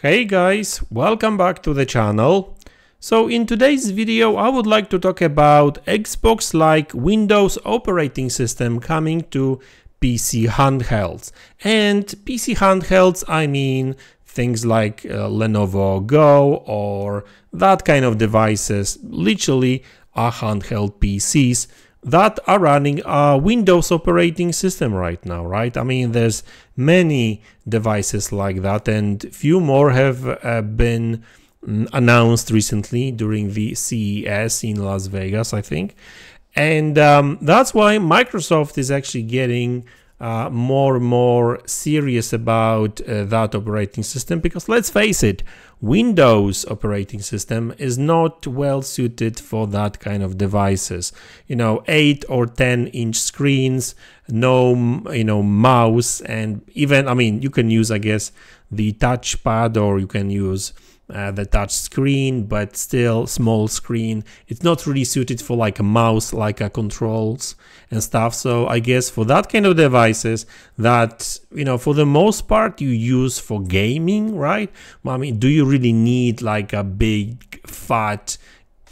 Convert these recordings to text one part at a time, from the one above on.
Hey guys, welcome back to the channel. So in today's video I would like to talk about Xbox-like Windows operating system coming to PC handhelds. And PC handhelds, I mean things like Lenovo Go or that kind of devices, literally are handheld PCs that are running a Windows operating system right now, right? I mean, there's many devices like that, and few more have been announced recently during the CES in Las Vegas, I think. And that's why Microsoft is actually getting more and more serious about that operating system, because let's face it, Windows operating system is not well suited for that kind of devices. 8 or 10-inch screens, no mouse, and even, I mean, you can use, I guess, the touchpad, or you can use the touch screen, but still small screen. It's not really suited for like a mouse, like a controls and stuff. So I guess for that kind of devices that, for the most part you use for gaming, right? I mean, do you really need like a big fat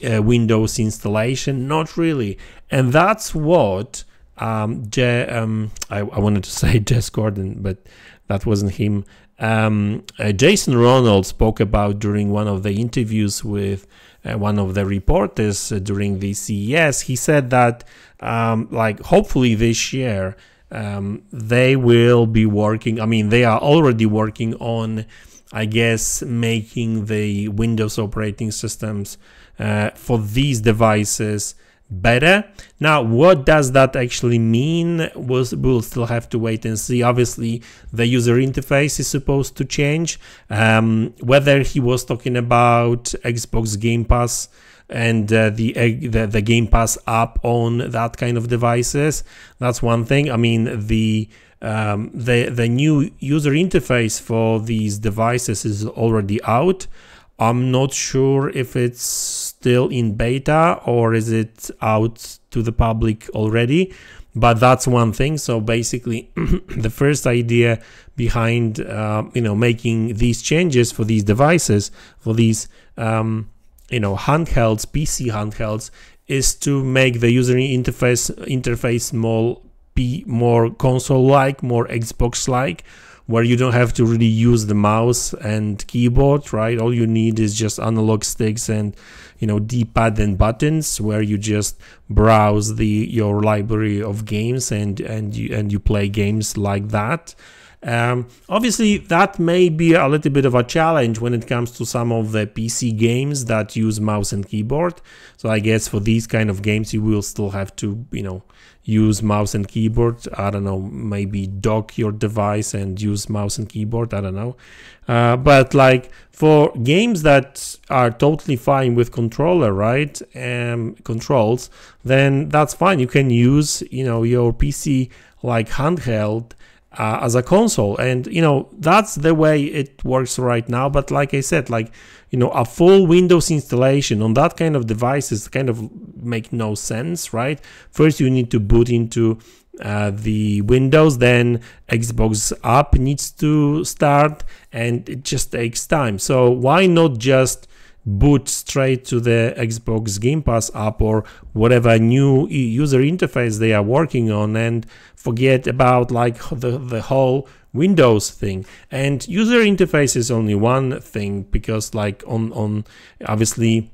Windows installation? Not really. And that's what I wanted to say Jez Gordon, but that wasn't him. Jason Ronald spoke about during one of the interviews with one of the reporters during the CES. He said that like hopefully this year they will be working, I mean they are already working on, I guess, making the Windows operating systems for these devices better. Now, what does that actually mean? We'll still have to wait and see. Obviously, the user interface is supposed to change. Whether he was talking about Xbox Game Pass and the Game Pass app on that kind of devices, that's one thing. I mean, the new user interface for these devices is already out. I'm not sure if it's still in beta or is it out to the public already, but that's one thing. So basically the first idea behind making these changes for these devices, for these handhelds, PC handhelds, is to make the user interface more console-like, more Xbox-like, where you don't have to really use the mouse and keyboard, right? All you need is just analog sticks and D-pad and buttons, where you just browse your library of games and you play games like that. Obviously, that may be a little bit of a challenge when it comes to some of the PC games that use mouse and keyboard. So I guess for these kind of games, you will still have to, use mouse and keyboard. I don't know, maybe dock your device and use mouse and keyboard. I don't know. But like for games that are totally fine with controller, right? Controls, then that's fine. You can use, your PC like handheld as a console, and that's the way it works right now. But like I said, a full Windows installation on that kind of devices kind of make no sense, right? First you need to boot into the Windows, then Xbox app needs to start, and it just takes time. So why not just boot straight to the Xbox Game Pass app or whatever new user interface they are working on, and forget about like the whole Windows thing. And user interface is only one thing, because like on obviously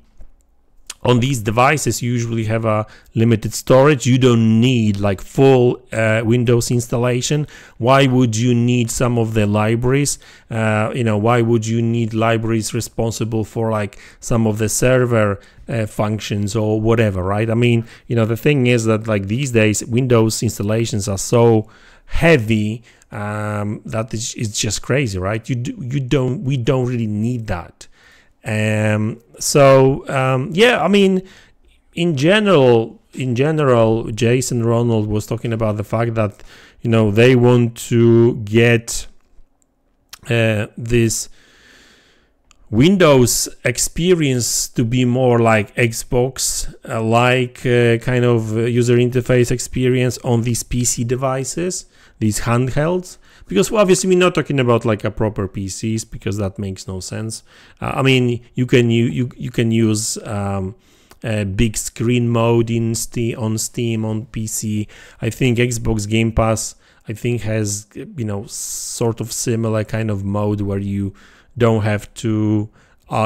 on these devices you usually have a limited storage. You don't need like full Windows installation. Why would you need some of the libraries? Why would you need libraries responsible for like some of the server functions or whatever, right? I mean, the thing is that like these days Windows installations are so heavy that it's just crazy, right? We don't really need that. Yeah, I mean, in general, Jason Ronald was talking about the fact that they want to get this Windows experience to be more like Xbox, kind of user interface experience on these PC devices, these handhelds, because obviously we're not talking about like a proper PCs, because that makes no sense. I mean, you can use a big screen mode on Steam on PC. I think Xbox Game Pass, I think, has, you know, sort of similar kind of mode where you don't have to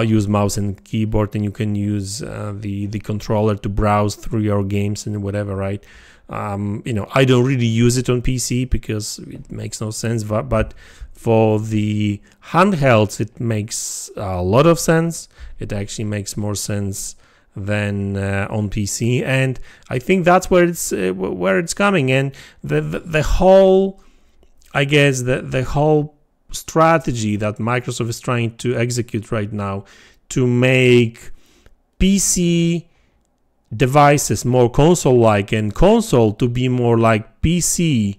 use mouse and keyboard, and you can use the controller to browse through your games and whatever, right? You know, I don't really use it on PC because it makes no sense, but for the handhelds it makes a lot of sense. It actually makes more sense than on PC, and I think that's where it's coming. And the whole, I guess, the whole strategy that Microsoft is trying to execute right now to make PC devices more console-like and console to be more like PC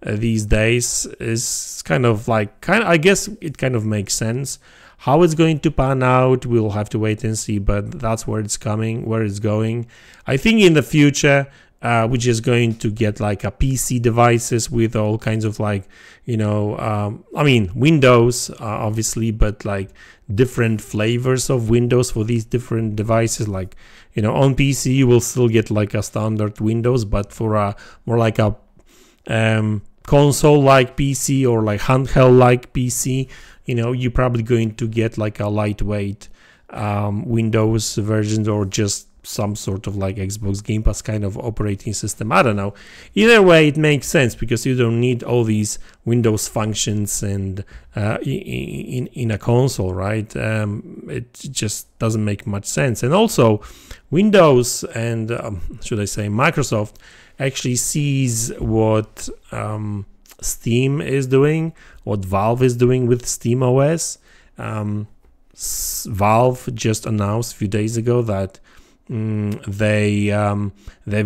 these days is kind of I guess it kind of makes sense. How it's going to pan out, we'll have to wait and see, but that's where it's coming, where it's going. I think in the future we're just going to get like a PC devices with all kinds of like, you know, I mean Windows obviously, but like different flavors of Windows for these different devices. Like, you know, on PC you will still get like a standard Windows, but for a more like a console like PC or like handheld like PC, you know, you're probably going to get like a lightweight Windows versions, or just some sort of like Xbox Game Pass kind of operating system. I don't know. Either way, it makes sense because you don't need all these Windows functions and in a console, right? It just doesn't make much sense. And also, Windows and should I say Microsoft actually sees what Steam is doing, what Valve is doing with Steam OS. Valve just announced a few days ago that they've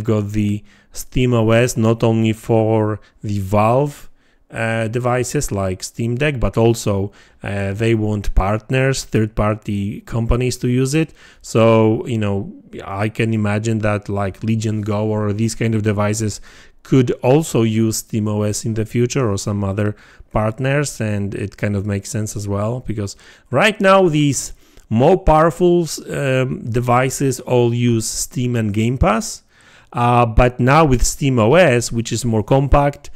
got the Steam OS not only for the Valve devices like Steam Deck, but also they want partners, third-party companies to use it. So, you know, I can imagine that like Legion Go or these kind of devices could also use Steam OS in the future, or some other partners, and it kind of makes sense as well, because right now these more powerful devices all use Steam and Game Pass, but now with Steam OS, which is more compact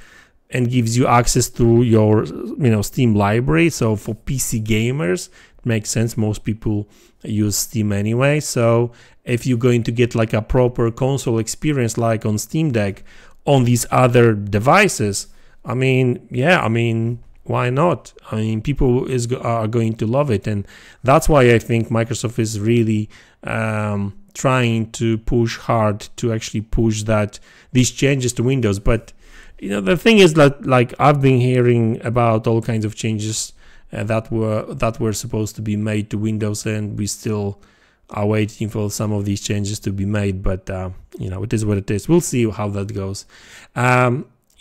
and gives you access to your, you know, Steam library, so for PC gamers it makes sense. Most people use Steam anyway, so if you're going to get like a proper console experience like on Steam Deck on these other devices, I mean, yeah, I mean, why not? I mean, people are going to love it, and that's why I think Microsoft is really trying to push hard to actually push these changes to Windows. But you know, the thing is that like I've been hearing about all kinds of changes that were supposed to be made to Windows, and we still are waiting for some of these changes to be made. But you know, it is what it is. We'll see how that goes.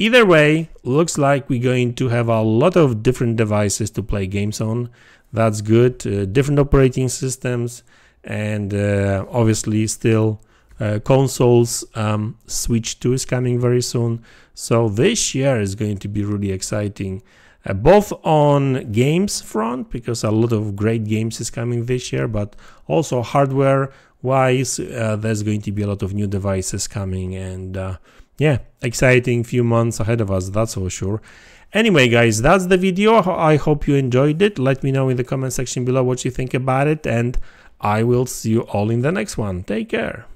Either way, looks like we're going to have a lot of different devices to play games on. That's good. Different operating systems, and obviously still consoles. Switch 2 is coming very soon. So this year is going to be really exciting, both on games front, because a lot of great games is coming this year, but also hardware wise, there's going to be a lot of new devices coming, and yeah, exciting few months ahead of us, that's for sure. Anyway, guys, that's the video. I hope you enjoyed it. Let me know in the comment section below what you think about it, and I will see you all in the next one. Take care.